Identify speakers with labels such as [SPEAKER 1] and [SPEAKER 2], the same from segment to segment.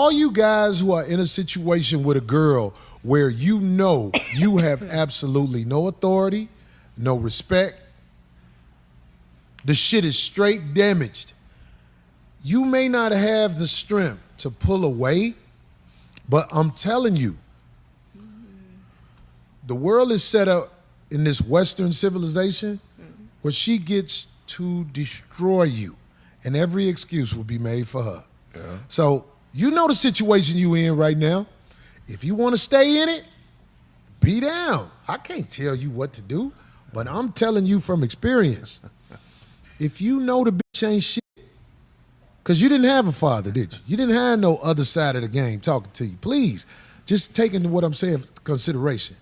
[SPEAKER 1] All you guys who are in a situation with a girl where you know you have absolutely no authority, no respect, the shit is straight damaged. You may not have the strength to pull away, but I'm telling you, the world is set up in this Western civilization where she gets to destroy you, and every excuse will be made for her. Yeah. So you know the situation you in right now. If you want to stay in it, be down. I can't tell you what to do, but I'm telling you from experience. If you know the bitch ain't shit, because you didn't have a father, did you? You didn't have no other side of the game talking to you. Please, just take into what I'm saying into consideration.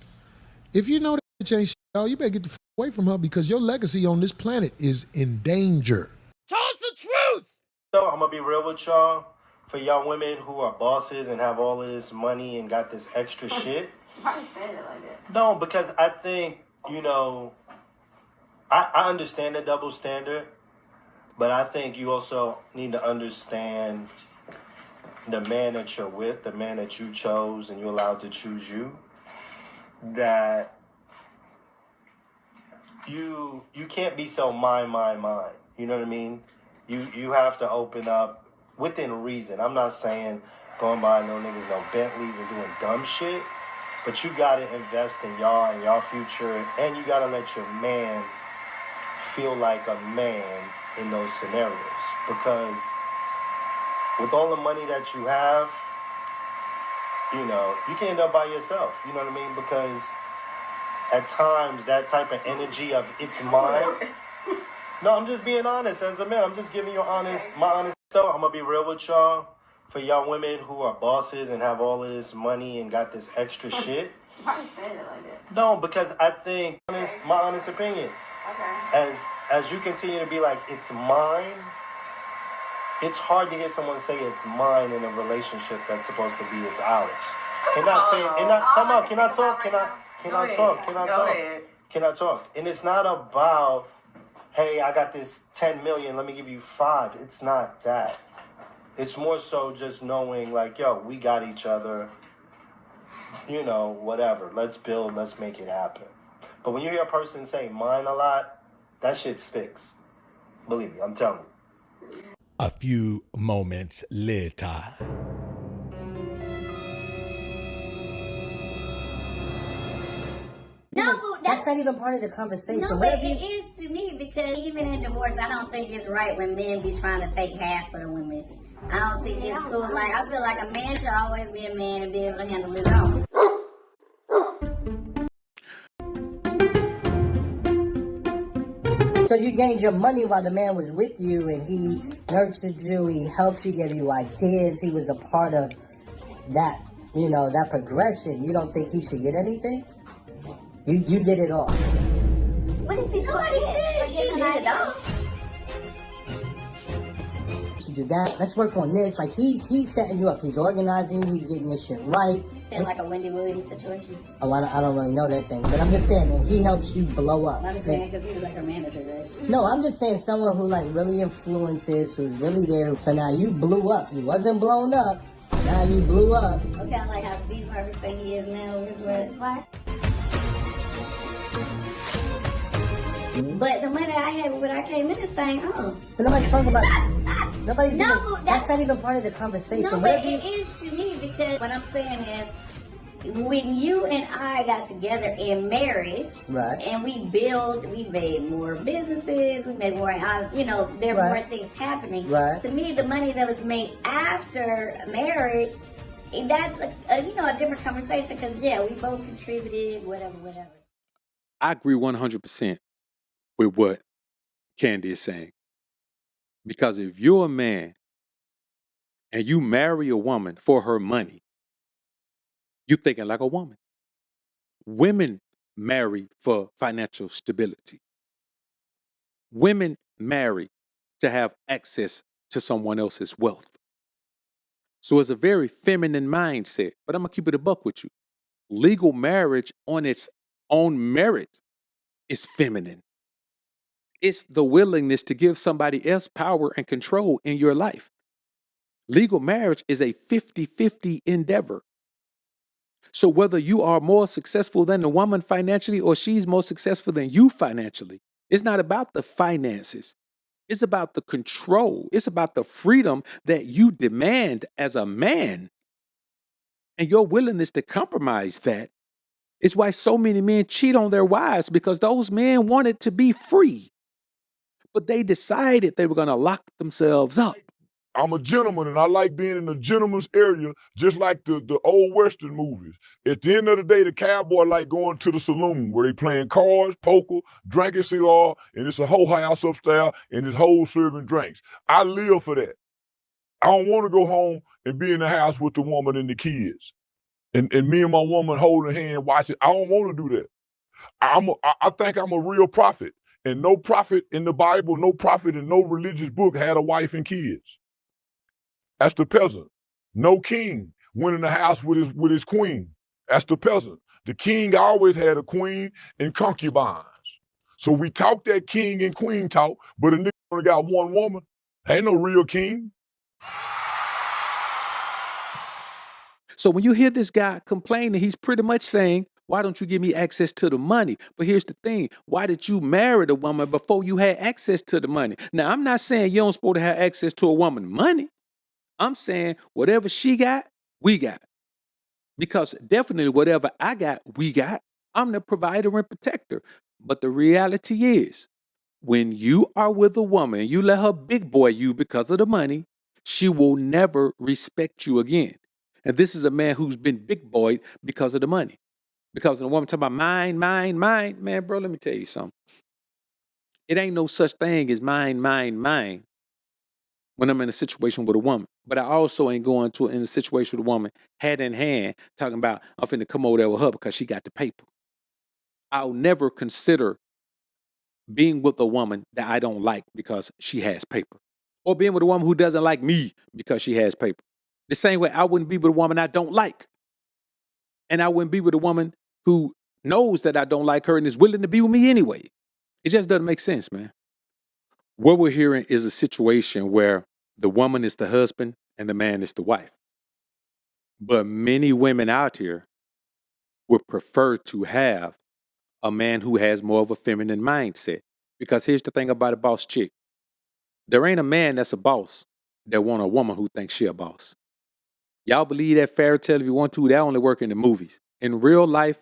[SPEAKER 1] If you know that bitch ain't shit, you better get the fuck away from her because your legacy on this planet is in danger.
[SPEAKER 2] Tell us the truth!
[SPEAKER 3] So I'm going to be real with y'all. For y'all women who are bosses and have all of this money and got this extra shit.
[SPEAKER 4] Why you saying it like that?
[SPEAKER 3] No, because I think, I understand the double standard, but I think you also need to understand the man that you're with, the man that you chose and you're allowed to choose you, that you can't be so mine. You know what I mean? You have to open up within reason. I'm not saying going by no niggas, no Bentleys and doing dumb shit, but you gotta invest in y'all and y'all future, and you gotta let your man feel like a man in those scenarios. Because with all the money that you have, you can end up by yourself. You know what I mean? Because at times that type of energy of it's mine. No, I'm just being honest as a man. I'm just giving you my honest. So I'm gonna be real with y'all. For y'all women who are bosses and have all of this money and got this extra shit.
[SPEAKER 4] Why you saying it like that?
[SPEAKER 3] No, because I think my honest opinion.
[SPEAKER 4] Okay.
[SPEAKER 3] As you continue to be like it's mine, it's hard to hear someone say it's mine in a relationship that's supposed to be it's ours. Can I talk? And it's not about, hey, I got this 10 million, let me give you 5. It's not that. It's more so just knowing like, yo, we got each other, whatever. Let's build, let's make it happen. But when you hear a person say mine a lot, that shit sticks. Believe me, I'm telling you.
[SPEAKER 2] A few moments later.
[SPEAKER 5] No, that's not even part of the conversation.
[SPEAKER 6] No, but it is to me because even in divorce, I don't think it's right when men be trying to take half of the women. I don't think it's cool. Like, I feel like a man should always be a man and be able to handle his own.
[SPEAKER 5] So you gained your money while the man was with you and he nurtured you, he helped you, gave you ideas, he was a part of that, that progression. You don't think he should get anything? You did it all.
[SPEAKER 6] What is he? Nobody said she did it all.
[SPEAKER 5] To do that, let's work on this. Like he's setting you up, he's organizing you, he's getting your shit right.
[SPEAKER 6] You saying like a Wendy Williams situation?
[SPEAKER 5] Oh, I don't really know that thing, but I'm just saying that he helps you blow up.
[SPEAKER 6] I'm just saying because he was like her manager, right?
[SPEAKER 5] No, I'm just saying someone who like really influences, who's really there. So now you blew up. You wasn't blown up. Now you blew up.
[SPEAKER 6] Okay, I like how Steve Harvey say he is now with his wife. But the money I had when I came in this thing,
[SPEAKER 5] But nobody's talking about it. That's not even part of the conversation.
[SPEAKER 6] No, but it is to me because what I'm saying is when you and I got together in marriage,
[SPEAKER 5] right,
[SPEAKER 6] and we made more businesses, we made more, there were more things happening.
[SPEAKER 5] Right.
[SPEAKER 6] To me, the money that was made after marriage, that's a different conversation because, yeah, we both contributed, whatever.
[SPEAKER 7] I agree 100% with what Kandi is saying. Because if you're a man and you marry a woman for her money, you're thinking like a woman. Women marry for financial stability. Women marry to have access to someone else's wealth. So it's a very feminine mindset. But I'm going to keep it a buck with you. Legal marriage on its own merit is feminine. It's the willingness to give somebody else power and control in your life. Legal marriage is a 50-50 endeavor. So whether you are more successful than the woman financially or she's more successful than you financially, it's not about the finances. It's about the control. It's about the freedom that you demand as a man and your willingness to compromise that. It's why so many men cheat on their wives, because those men wanted to be free, but they decided they were going to lock themselves up.
[SPEAKER 8] I'm a gentleman, and I like being in a gentleman's area, just like the old Western movies. At the end of the day, the cowboy like going to the saloon where they playing cards, poker, drinking cigar, and it's a whole house upstairs, and it's whole serving drinks. I live for that. I don't want to go home and be in the house with the woman and the kids, and me and my woman holding hand, watching. I don't want to do that. I think I'm a real prophet, and no prophet in the Bible, no prophet in no religious book had a wife and kids. That's the peasant. No king went in the house with his queen. That's the peasant. The king always had a queen and concubines. So we talk that king and queen talk, but a nigga only got one woman. Ain't no real king.
[SPEAKER 7] So when you hear this guy complaining, he's pretty much saying, why don't you give me access to the money? But here's the thing. Why did you marry the woman before you had access to the money? Now, I'm not saying you don't supposed to have access to a woman's money. I'm saying whatever she got, we got. Because definitely whatever I got, we got. I'm the provider and protector. But the reality is, when you are with a woman, you let her big boy you because of the money, she will never respect you again. And this is a man who's been big boyed because of the money. Because the woman talking about mine. Man, bro, let me tell you something. It ain't no such thing as mine. When I'm in a situation with a woman. But I also ain't going in a situation with a woman, hand in hand, talking about I'm finna come over there with her because she got the paper. I'll never consider being with a woman that I don't like because she has paper. Or being with a woman who doesn't like me because she has paper. The same way I wouldn't be with a woman I don't like. And I wouldn't be with a woman who knows that I don't like her and is willing to be with me anyway. It just doesn't make sense, man. What we're hearing is a situation where the woman is the husband and the man is the wife. But many women out here would prefer to have a man who has more of a feminine mindset. Because here's the thing about a boss chick. There ain't a man that's a boss that want a woman who thinks she a boss. Y'all believe that fairy tale if you want to, that only work in the movies. In real life,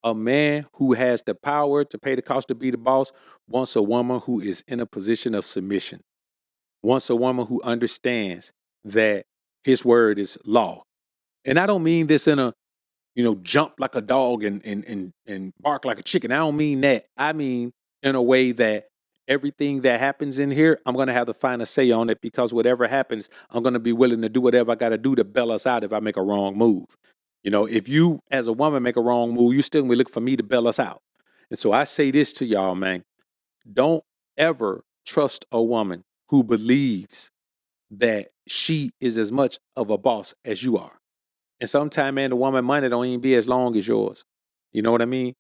[SPEAKER 7] a man who has the power to pay the cost to be the boss wants a woman who is in a position of submission. Wants a woman who understands that his word is law. And I don't mean this in a, jump like a dog and bark like a chicken. I don't mean that. I mean in a way that everything that happens in here, I'm going to have the final say on it, because whatever happens, I'm going to be willing to do whatever I got to do to bail us out if I make a wrong move. If you as a woman make a wrong move, you still going to look for me to bail us out. And so I say this to y'all, man. Don't ever trust a woman who believes that she is as much of a boss as you are. And sometimes, man, the woman money don't even be as long as yours. You know what I mean?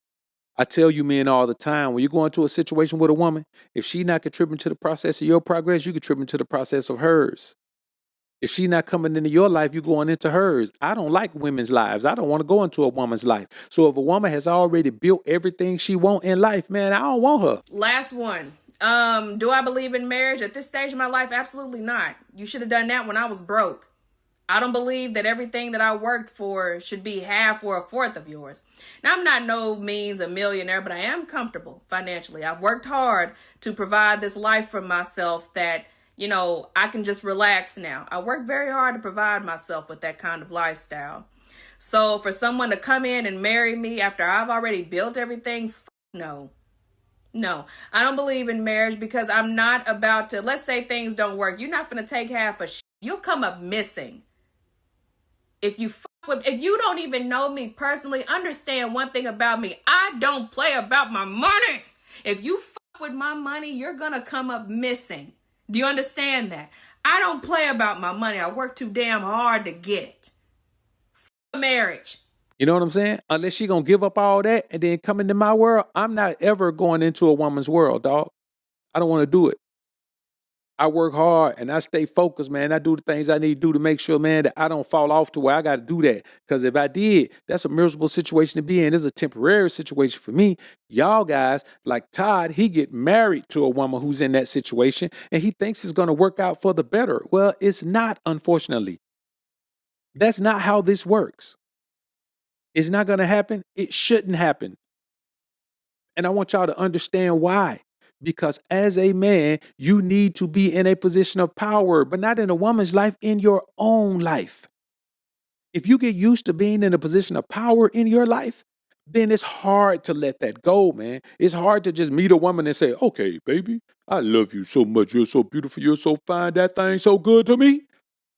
[SPEAKER 7] I tell you men all the time, when you go into a situation with a woman, if she not contributing to the process of your progress, you contribute to the process of hers. If she not coming into your life, you going into hers. I don't like women's lives. I don't want to go into a woman's life. So if a woman has already built everything she want in life, man, I don't want her.
[SPEAKER 9] Last one. Do I believe in marriage at this stage of my life? Absolutely not. You should have done that when I was broke. I don't believe that everything that I worked for should be half or a fourth of yours. Now, I'm not no means a millionaire, but I am comfortable financially. I've worked hard to provide this life for myself that, I can just relax now. I work very hard to provide myself with that kind of lifestyle. So for someone to come in and marry me after I've already built everything, no. No, I don't believe in marriage, because I'm not about to, let's say things don't work. You're not going to take half a shit. You'll come up missing. If you don't even know me personally, understand one thing about me. I don't play about my money. If you fuck with my money, you're going to come up missing. Do you understand that? I don't play about my money. I work too damn hard to get it. Marriage.
[SPEAKER 7] You know what I'm saying? Unless she gonna give up all that and then come into my world, I'm not ever going into a woman's world, dog. I don't want to do it. I work hard and I stay focused, man. I do the things I need to do to make sure, man, that I don't fall off to where I got to do that. Because if I did, that's a miserable situation to be in. It's a temporary situation for me. Y'all guys, like Todd, he get married to a woman who's in that situation and he thinks it's going to work out for the better. Well, it's not, unfortunately. That's not how this works. It's not going to happen. It shouldn't happen. And I want y'all to understand why. Because as a man, you need to be in a position of power, but not in a woman's life, in your own life. If you get used to being in a position of power in your life, then it's hard to let that go, man. It's hard to just meet a woman and say, okay, baby, I love you so much. You're so beautiful. You're so fine. That thing's so good to me.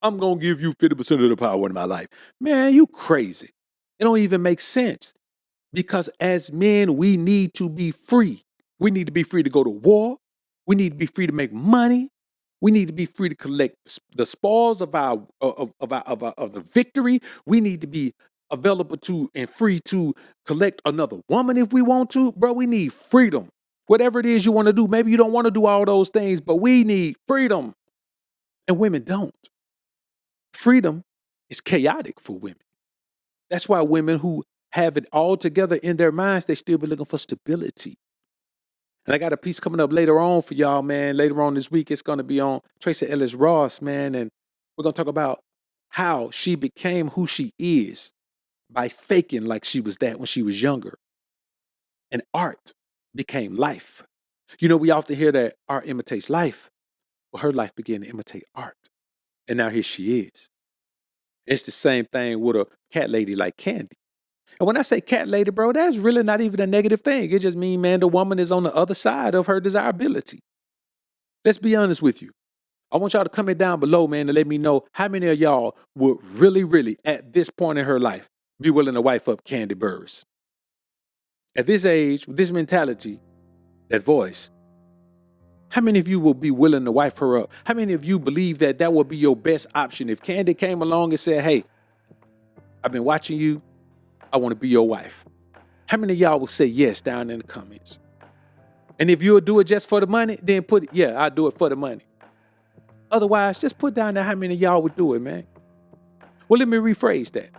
[SPEAKER 7] I'm going to give you 50% of the power in my life. Man, you crazy. It don't even make sense. Because as men, we need to be free. We need to be free to go to war. We need to be free to make money. We need to be free to collect the spoils of the victory. We need to be available to and free to collect another woman if we want to. Bro, we need freedom. Whatever it is you want to do, maybe you don't want to do all those things, but we need freedom. And women don't. Freedom is chaotic for women. That's why women who have it all together in their minds, they still be looking for stability. And I got a piece coming up later on for y'all, man. Later on this week, it's going to be on Tracy Ellis Ross, man. And we're going to talk about how she became who she is by faking like she was that when she was younger. And art became life. You know, we often hear that art imitates life. Well, her life began to imitate art. And now here she is. It's the same thing with a cat lady like Kandi. And when I say cat lady, bro, that's really not even a negative thing. It just means, man, the woman is on the other side of her desirability. Let's be honest with you. I want y'all to comment down below, man, to let me know how many of y'all would really, really, at this point in her life, be willing to wife up Kandi Burruss. At this age, with this mentality, that voice, how many of you will be willing to wife her up? How many of you believe that that would be your best option? If Kandi came along and said, hey, I've been watching you. I want to be your wife. How many of y'all will say yes down in the comments? And if you'll do it just for the money, then I'll do it for the money. Otherwise, just put down there how many of y'all would do it, man. Well, let me rephrase that.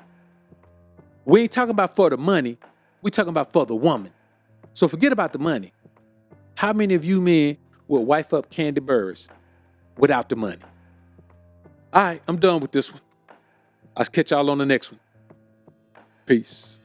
[SPEAKER 7] We ain't talking about for the money. We're talking about for the woman. So forget about the money. How many of you men would wife up Kandi Burruss without the money? All right, I'm done with this one. I'll catch y'all on the next one. Peace.